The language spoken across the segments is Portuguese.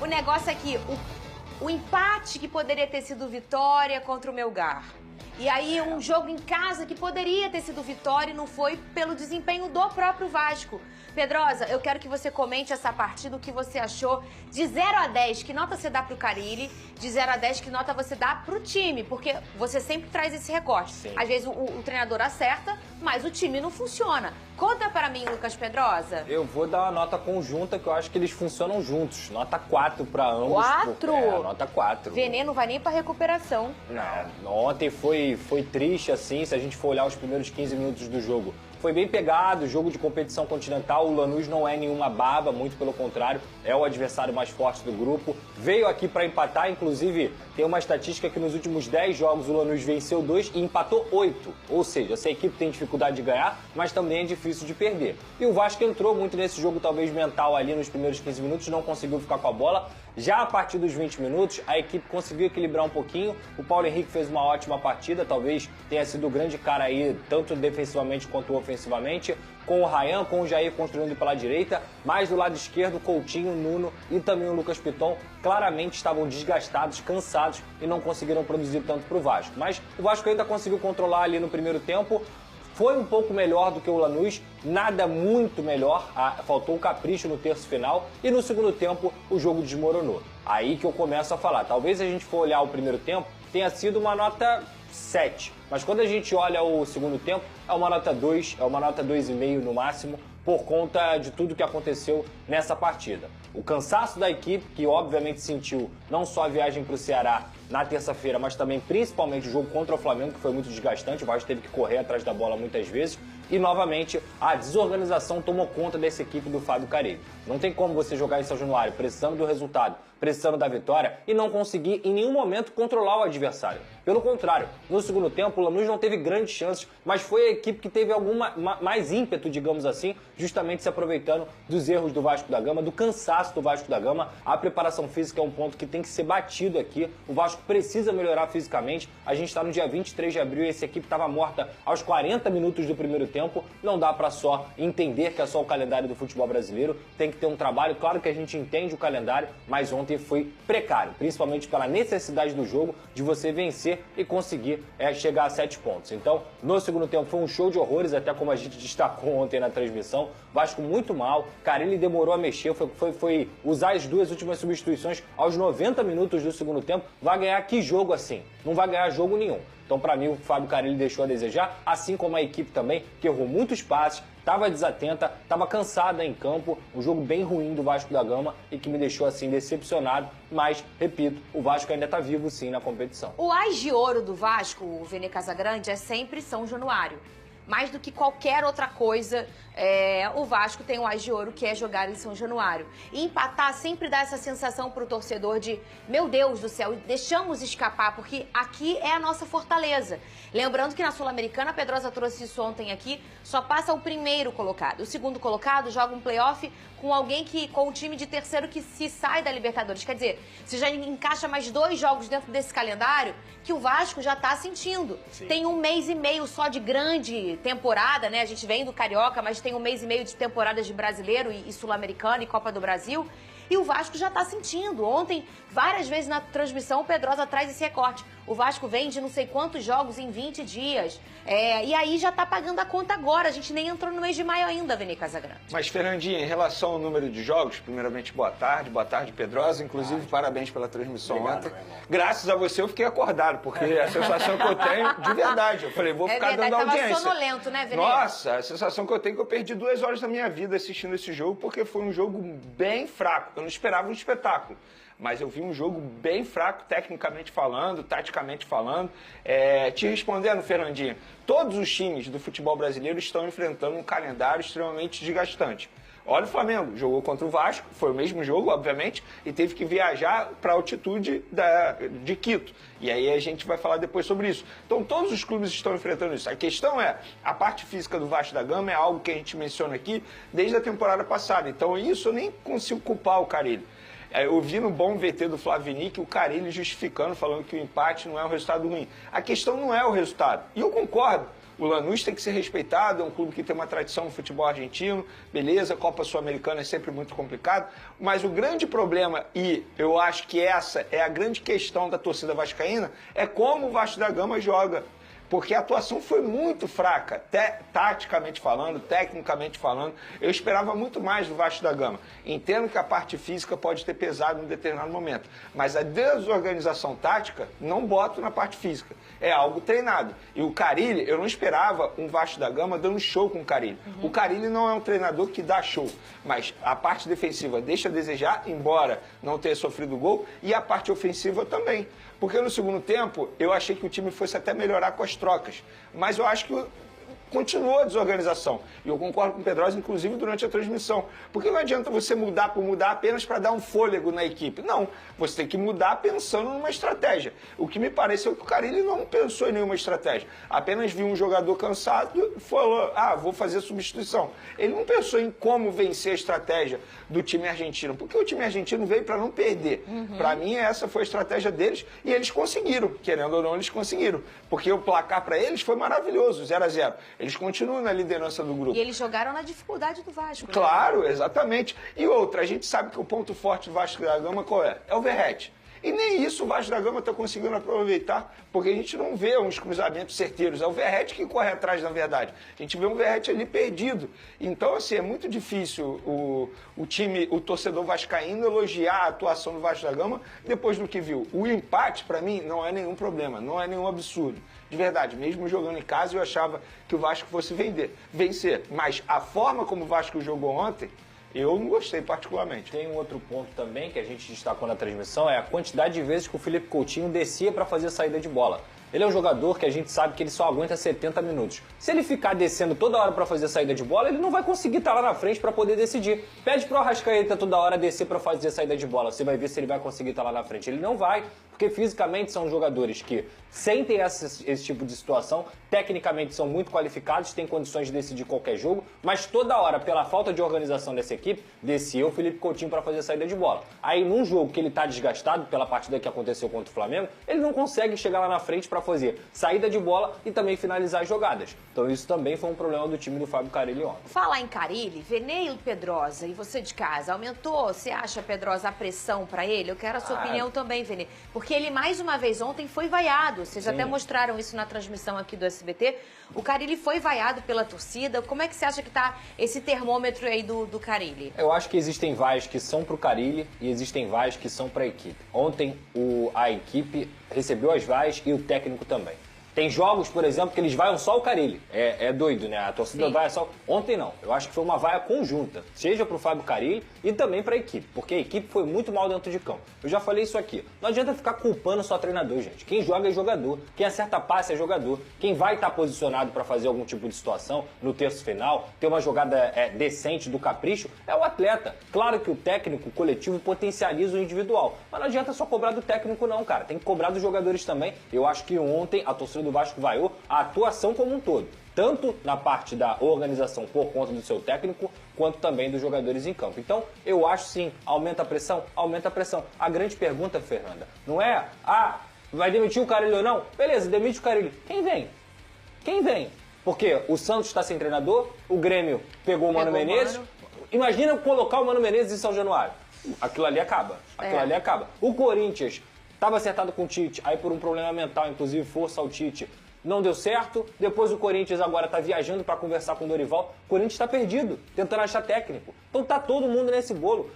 negócio aqui, o empate que poderia ter sido vitória contra o Melgar. E aí um jogo em casa que poderia ter sido vitória e não foi pelo desempenho do próprio Vasco. Pedrosa, eu quero que você comente essa partida, o que você achou de 0 a 10, que nota você dá pro Carille, de 0 a 10, que nota você dá pro time, porque você sempre traz esse recorte. Sim. Às vezes o treinador acerta, mas o time não funciona. Conta para mim, Lucas Pedrosa. Eu vou dar uma nota conjunta, que eu acho que eles funcionam juntos. Nota 4 para ambos. 4? Nota 4. Venê não vai nem pra recuperação. Não, ontem foi triste, assim, se a gente for olhar os primeiros 15 minutos do jogo. Foi bem pegado, jogo de competição continental, o Lanús não é nenhuma baba, muito pelo contrário, é o adversário mais forte do grupo. Veio aqui para empatar, inclusive tem uma estatística que nos últimos 10 jogos o Lanús venceu 2 e empatou 8. Ou seja, essa equipe tem dificuldade de ganhar, mas também é difícil de perder. E o Vasco entrou muito nesse jogo talvez mental ali nos primeiros 15 minutos, não conseguiu ficar com a bola. Já a partir dos 20 minutos, a equipe conseguiu equilibrar um pouquinho. O Paulo Henrique fez uma ótima partida, talvez tenha sido o grande cara aí, tanto defensivamente quanto ofensivamente. Com o Ryan, com o Jair construindo pela direita, mas do lado esquerdo, Coutinho, Nuno e também o Lucas Piton claramente estavam desgastados, cansados e não conseguiram produzir tanto para o Vasco. Mas o Vasco ainda conseguiu controlar ali no primeiro tempo. Foi um pouco melhor do que o Lanús, nada muito melhor, faltou um capricho no terço final e no segundo tempo o jogo desmoronou. Aí que eu começo a falar, talvez a gente for olhar o primeiro tempo, tenha sido uma nota 7, mas quando a gente olha o segundo tempo, é uma nota 2, é uma nota 2,5 no máximo, por conta de tudo que aconteceu nessa partida. O cansaço da equipe, que obviamente sentiu não só a viagem para o Ceará na terça-feira, mas também principalmente o jogo contra o Flamengo, que foi muito desgastante, o Vasco teve que correr atrás da bola muitas vezes, e novamente a desorganização tomou conta dessa equipe do Fábio Carille. Não tem como você jogar em São Januário precisando do resultado, precisando da vitória e não conseguir em nenhum momento controlar o adversário. Pelo contrário, no segundo tempo o Lanús não teve grandes chances, mas foi a equipe que teve mais ímpeto, digamos assim, justamente se aproveitando dos erros do Vasco da Gama, do cansaço do Vasco da Gama. A preparação física é um ponto que tem que ser batido aqui. O Vasco precisa melhorar fisicamente. A gente está no dia 23 de abril e essa equipe estava morta aos 40 minutos do primeiro tempo. Não dá para só entender que é só o calendário do futebol brasileiro. Tem que ter um trabalho. Claro que a gente entende o calendário, mas ontem foi precário, principalmente pela necessidade do jogo de você vencer e conseguir chegar a 7 pontos. Então, no segundo tempo foi um show de horrores, até como a gente destacou ontem na transmissão. Vasco muito mal, Carille demorou a mexer, foi usar as duas últimas substituições aos 90 minutos do segundo tempo. Vai ganhar que jogo assim? Não vai ganhar jogo nenhum. Então, para mim, o Fábio Carille deixou a desejar, assim como a equipe também, que errou muitos passes, estava desatenta, estava cansada em campo, um jogo bem ruim do Vasco da Gama e que me deixou, assim, decepcionado. Mas, repito, o Vasco ainda está vivo, sim, na competição. O as de ouro do Vasco, o Venê Casagrande, é sempre São Januário. Mais do que qualquer outra coisa, o Vasco tem um as de ouro, que é jogar em São Januário. E empatar sempre dá essa sensação pro torcedor de, meu Deus do céu, deixamos escapar, porque aqui é a nossa fortaleza. Lembrando que na Sul-Americana, a Pedrosa trouxe isso ontem aqui, só passa o primeiro colocado. O segundo colocado joga um playoff com com um time de terceiro que se sai da Libertadores. Quer dizer, você já encaixa mais 2 jogos dentro desse calendário que o Vasco já tá sentindo. Sim. Tem 1 mês e meio só de grande temporada, né? A gente vem do Carioca, mas tem 1 mês e meio de temporadas de Brasileiro e Sul-Americano e Copa do Brasil. E o Vasco já tá sentindo. Ontem, várias vezes na transmissão, o Pedrosa traz esse recorte. O Vasco vem de não sei quantos jogos em 20 dias. E aí já tá pagando a conta agora. A gente nem entrou no mês de maio ainda, Venê Casagrande. Mas, Fernandinha, em relação ao número de jogos, primeiramente, boa tarde, Pedrosa. Inclusive, parabéns pela transmissão ontem. Graças a você eu fiquei acordado, porque a sensação que eu tenho, de verdade, eu falei, vou ficar dando audiência. Tava sonolento, né, Venê? Nossa, a sensação que eu tenho é que eu perdi 2 horas da minha vida assistindo esse jogo, porque foi um jogo bem fraco. Eu não esperava um espetáculo. Mas eu vi um jogo bem fraco, tecnicamente falando, taticamente falando. Te respondendo, Fernandinho, todos os times do futebol brasileiro estão enfrentando um calendário extremamente desgastante. Olha o Flamengo, jogou contra o Vasco, foi o mesmo jogo, obviamente, e teve que viajar para a altitude de Quito. E aí a gente vai falar depois sobre isso. Então todos os clubes estão enfrentando isso. A questão é, a parte física do Vasco da Gama é algo que a gente menciona aqui desde a temporada passada. Então isso eu nem consigo culpar o Carille. Eu vi no bom VT do Flávio Henrique o Carille justificando, falando que o empate não é um resultado ruim. A questão não é o resultado. E eu concordo. O Lanús tem que ser respeitado, é um clube que tem uma tradição no futebol argentino, beleza, Copa Sul-Americana é sempre muito complicado, mas o grande problema, e eu acho que essa é a grande questão da torcida vascaína, é como o Vasco da Gama joga. Porque a atuação foi muito fraca, taticamente falando, tecnicamente falando. Eu esperava muito mais do Vasco da Gama. Entendo que a parte física pode ter pesado em um determinado momento, mas a desorganização tática não boto na parte física. É algo treinado. E o Carille, eu não esperava um Vasco da Gama dando show com o Carille. O Carille não é um treinador que dá show, mas a parte defensiva deixa a desejar, embora não tenha sofrido gol, e a parte ofensiva também. Porque no segundo tempo, eu achei que o time fosse até melhorar com as trocas. Mas eu acho que continuou a desorganização. E eu concordo com o Pedrosa, inclusive, durante a transmissão. Porque não adianta você mudar por mudar apenas para dar um fôlego na equipe. Não, você tem que mudar pensando numa estratégia. O que me pareceu que o Carille não pensou em nenhuma estratégia. Apenas viu um jogador cansado e falou, vou fazer substituição. Ele não pensou em como vencer a estratégia do time argentino. Porque o time argentino veio para não perder. Para mim, essa foi a estratégia deles e eles conseguiram. Querendo ou não, eles conseguiram. Porque o placar para eles foi maravilhoso, 0-0. Eles continuam na liderança do grupo. E eles jogaram na dificuldade do Vasco. Claro, exatamente. E outra, a gente sabe que o ponto forte do Vasco da Gama qual é? É o Verratti. E nem isso o Vasco da Gama está conseguindo aproveitar, porque a gente não vê uns cruzamentos certeiros. É o Verratti que corre atrás, na verdade. A gente vê um Verratti ali perdido. Então, assim, é muito difícil o torcedor vascaíno elogiar a atuação do Vasco da Gama depois do que viu. O empate, para mim, não é nenhum problema, não é nenhum absurdo. De verdade, mesmo jogando em casa, eu achava que o Vasco fosse vencer. Mas a forma como o Vasco jogou ontem, eu não gostei particularmente. Tem um outro ponto também que a gente destacou na transmissão, é a quantidade de vezes que o Felipe Coutinho descia para fazer a saída de bola. Ele é um jogador que a gente sabe que ele só aguenta 70 minutos. Se ele ficar descendo toda hora para fazer a saída de bola, ele não vai conseguir estar lá na frente para poder decidir. Pede pro Arrascaeta toda hora descer para fazer a saída de bola. Você vai ver se ele vai conseguir estar lá na frente. Ele não vai, porque fisicamente são jogadores que sentem esse tipo de situação, tecnicamente são muito qualificados, têm condições de decidir qualquer jogo, mas toda hora, pela falta de organização dessa equipe, descia o Felipe Coutinho para fazer a saída de bola. Aí, num jogo que ele está desgastado pela partida que aconteceu contra o Flamengo, ele não consegue chegar lá na frente para fazer saída de bola e também finalizar as jogadas. Então isso também foi um problema do time do Fábio Carille ontem. Falar em Carille, Venê e Pedrosa, e você de casa, aumentou, você acha, Pedrosa, a pressão para ele? Eu quero a sua opinião também, Venê. Porque ele, mais uma vez, ontem foi vaiado. Vocês até mostraram isso na transmissão aqui do SBT. O Carille foi vaiado pela torcida. Como é que você acha que tá esse termômetro aí do Carille? Eu acho que existem vaias que são pro Carille e existem vaias que são pra equipe. Ontem a equipe recebeu as vaias e o técnico também. Tem jogos, por exemplo, que eles vaiam só o Carille. É doido, né? A torcida vaia só... Ontem não. Eu acho que foi uma vaia conjunta. Seja pro Fábio Carille e também pra equipe. Porque a equipe foi muito mal dentro de campo. Eu já falei isso aqui. Não adianta ficar culpando só treinador, gente. Quem joga é jogador. Quem acerta passe é jogador. Quem vai estar posicionado pra fazer algum tipo de situação no terço final, ter uma jogada decente do capricho, é o atleta. Claro que o técnico, o coletivo, potencializa o individual. Mas não adianta só cobrar do técnico não, cara. Tem que cobrar dos jogadores também. Eu acho que ontem a torcida do Vasco vaiou a atuação como um todo, tanto na parte da organização por conta do seu técnico, quanto também dos jogadores em campo. Então, eu acho sim, aumenta a pressão? Aumenta a pressão. A grande pergunta, Fernanda, não é, vai demitir o Carille ou não? Beleza, demite o Carille. Quem vem? Quem vem? Porque o Santos está sem treinador, o Grêmio pegou o Mano Menezes. Imagina colocar o Mano Menezes em São Januário. Aquilo ali acaba. Aquilo ali acaba. O Corinthians estava acertado com o Tite, aí por um problema mental, inclusive força ao Tite, não deu certo. Depois o Corinthians agora está viajando para conversar com o Dorival. O Corinthians está perdido, tentando achar técnico. Então tá todo mundo nesse bolo.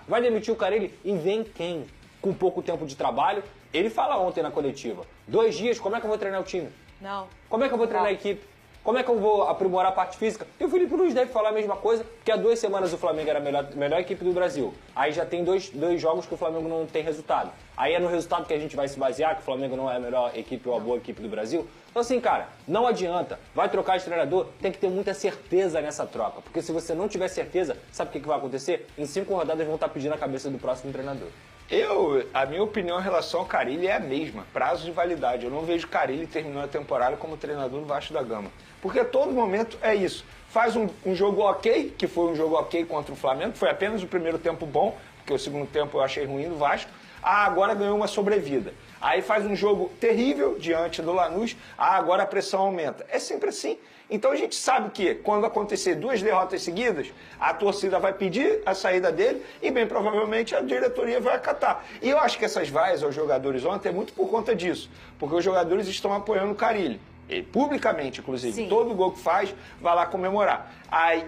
Vai demitir o Carille? E vem quem? Com pouco tempo de trabalho. Ele fala ontem na coletiva, 2 dias, como é que eu vou treinar o time? Não. Como é que eu vou treinar a equipe? Como é que eu vou aprimorar a parte física? E o Felipe Luiz deve falar a mesma coisa, porque há 2 semanas o Flamengo era a melhor equipe do Brasil. Aí já tem dois jogos que o Flamengo não tem resultado. Aí é no resultado que a gente vai se basear, que o Flamengo não é a melhor equipe ou a boa equipe do Brasil. Então assim, cara, não adianta. Vai trocar de treinador, tem que ter muita certeza nessa troca. Porque se você não tiver certeza, sabe o que vai acontecer? Em 5 rodadas vão estar pedindo a cabeça do próximo treinador. A minha opinião em relação ao Carille é a mesma, prazo de validade. Eu não vejo Carille terminando a temporada como treinador do Vasco da Gama. Porque a todo momento é isso. Faz um jogo ok, que foi um jogo ok contra o Flamengo, foi apenas o primeiro tempo bom, porque o segundo tempo eu achei ruim do Vasco. Agora ganhou uma sobrevida. Aí faz um jogo terrível diante do Lanús, agora a pressão aumenta. É sempre assim. Então a gente sabe que quando acontecer 2 derrotas seguidas, a torcida vai pedir a saída dele e bem provavelmente a diretoria vai acatar. E eu acho que essas vaias aos jogadores ontem é muito por conta disso, porque os jogadores estão apoiando o Carille. E, publicamente, inclusive, Sim. todo gol que faz, vai lá comemorar. Aí,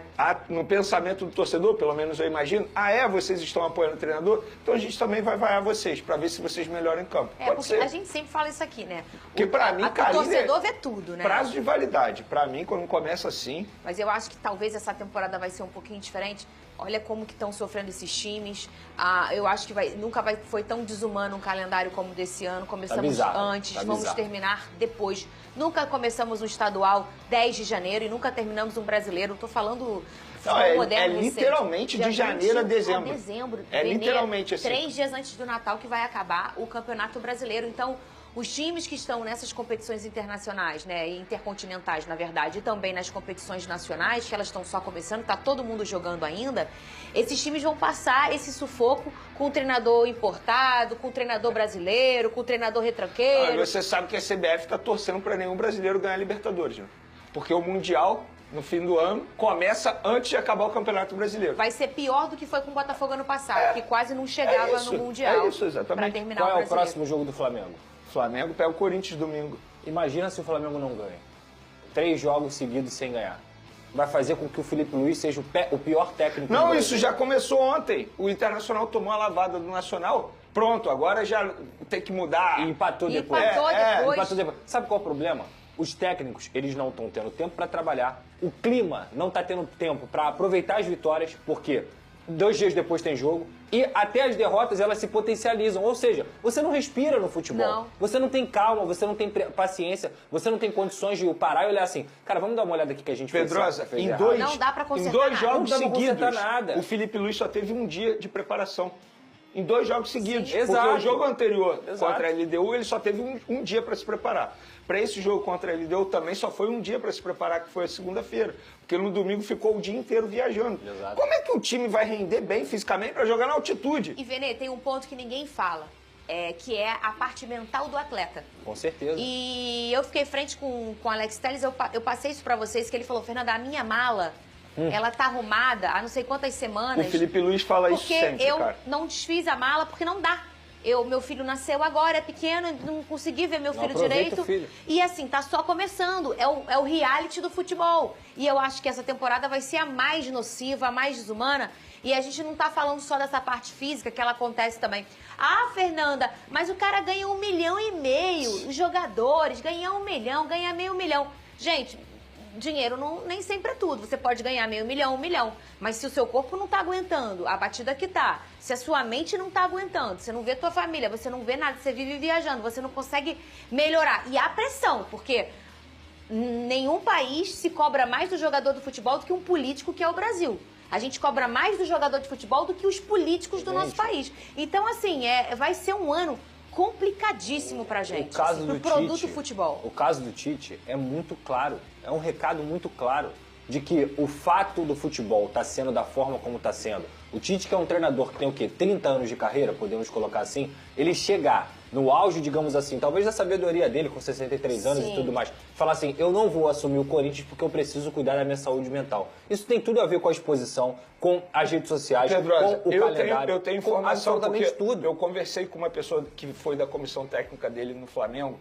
no pensamento do torcedor, pelo menos eu imagino, vocês estão apoiando o treinador, então a gente também vai vaiar vocês, para ver se vocês melhoram em campo. É, Pode porque ser. a gente sempre fala isso aqui, né? Porque pra mim, o torcedor vê tudo, né? Prazo de validade. Pra mim, quando começa assim... Mas eu acho que talvez essa temporada vai ser um pouquinho diferente. Olha como que estão sofrendo esses times. Eu acho que nunca foi tão desumano um calendário como desse ano. Começamos bizarro, antes, tá vamos bizarro. terminar depois. Nunca começamos um estadual 10 de janeiro e nunca terminamos um brasileiro. Estou falando... Não, é literalmente de janeiro a dezembro. É Venê, literalmente assim. 3 dias antes do Natal que vai acabar o Campeonato Brasileiro. Então, os times que estão nessas competições internacionais, né, e intercontinentais, na verdade, e também nas competições nacionais, que elas estão só começando, tá todo mundo jogando ainda, esses times vão passar esse sufoco com o treinador importado, com o treinador brasileiro, com o treinador retranqueiro. Você sabe que a CBF está torcendo para nenhum brasileiro ganhar a Libertadores, né? Porque o Mundial, no fim do ano, começa antes de acabar o Campeonato Brasileiro. Vai ser pior do que foi com o Botafogo ano passado, que quase não chegava no Mundial. É isso, exatamente. Pra terminar Qual é o brasileiro. próximo jogo do Flamengo? O Flamengo pega o Corinthians domingo. Imagina se o Flamengo não ganha. 3 jogos seguidos sem ganhar. Vai fazer com que o Felipe Luiz seja o pior técnico do Não, Brasil. isso já começou ontem. O Internacional tomou a lavada do Nacional. Pronto, agora já tem que mudar. E empatou depois. Empatou depois. Sabe qual é o problema? Os técnicos, eles não estão tendo tempo para trabalhar. O clima não está tendo tempo para aproveitar as vitórias, porque 2 dias depois tem jogo. E até as derrotas, elas se potencializam. Ou seja, você não respira no futebol. Não. Você não tem calma, você não tem paciência, você não tem condições de parar e olhar assim, cara, vamos dar uma olhada aqui que a gente Pedrosa, fez em errado. dois, Não dá pra consertar em 2 nada. jogos Não dá pra seguidos, consertar nada. o Felipe Luiz só teve 1 dia de preparação. Em 2 jogos seguidos. Sim, porque exato. o jogo anterior Exato. contra a LDU, ele só teve um dia para se preparar. Para esse jogo contra a LDU também só foi 1 dia para se preparar, que foi a segunda-feira. Porque no domingo ficou o dia inteiro viajando. Exato. Como é que o time vai render bem fisicamente para jogar na altitude? E, Venê, tem um ponto que ninguém fala, que é a parte mental do atleta. Com certeza. E eu fiquei frente com o Alex Telles, eu passei isso pra vocês, que ele falou, Fernanda, a minha mala, ela tá arrumada há não sei quantas semanas. O Felipe Luiz fala isso porque sempre, eu cara. não desfiz a mala, porque não dá. Meu filho nasceu agora, é pequeno, não consegui ver meu Não filho aproveita direito. o filho. E assim, tá só começando. É o reality do futebol. E eu acho que essa temporada vai ser a mais nociva, a mais desumana. E a gente não tá falando só dessa parte física, que ela acontece também. Ah, Fernanda, mas o cara ganha 1,5 milhão. Os jogadores ganham 1 milhão, ganha meio milhão. Gente, dinheiro nem sempre é tudo. Você pode ganhar meio milhão, 1 milhão. Mas se o seu corpo não tá aguentando a batida que tá, se a sua mente não tá aguentando, você não vê tua família, você não vê nada, você vive viajando, você não consegue melhorar. E há pressão, porque nenhum país se cobra mais do jogador do futebol do que um político, que é o Brasil. A gente cobra mais do jogador de futebol do que os políticos do nosso país. Então, assim, vai ser um ano complicadíssimo pra gente, O caso pro do produto Tite, futebol. O caso do Tite é muito claro, é um recado muito claro de que o fato do futebol tá sendo da forma como tá sendo. O Tite, que é um treinador que tem o quê? 30 anos de carreira, podemos colocar assim, ele chegar no auge, digamos assim, talvez da sabedoria dele, com 63 anos Sim. e tudo mais, falar assim, eu não vou assumir o Corinthians porque eu preciso cuidar da minha saúde mental. Isso tem tudo a ver com a exposição, com as redes sociais, Pedrosa, com o calendário, eu tenho com informação absolutamente porque tudo. eu conversei com uma pessoa que foi da comissão técnica dele no Flamengo,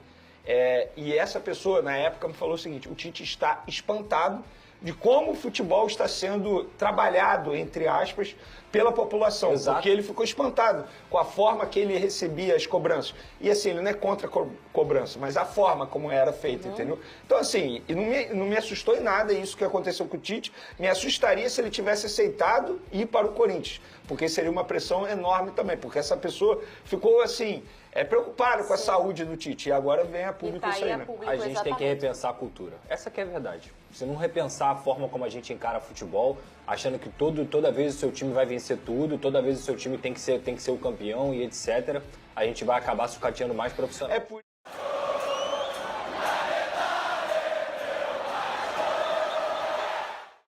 e essa pessoa, na época, me falou o seguinte, o Tite está espantado de como o futebol está sendo trabalhado, entre aspas, pela população. Exato. Porque ele ficou espantado com a forma que ele recebia as cobranças. E assim, ele não é contra a cobrança, mas a forma como era feita, entendeu? Então assim, e não me assustou em nada isso que aconteceu com o Tite. Me assustaria se ele tivesse aceitado ir para o Corinthians, porque seria uma pressão enorme também, porque essa pessoa ficou assim, preocupada com a saúde do Tite. E agora vem a público E tá isso aí aí, a né? público, A gente tem que exatamente. repensar a cultura. Essa que é a verdade. Se não repensar a forma como a gente encara futebol, achando que toda vez o seu time vai vencer tudo, toda vez o seu time tem que ser o campeão e etc., a gente vai acabar sucateando mais profissional. É por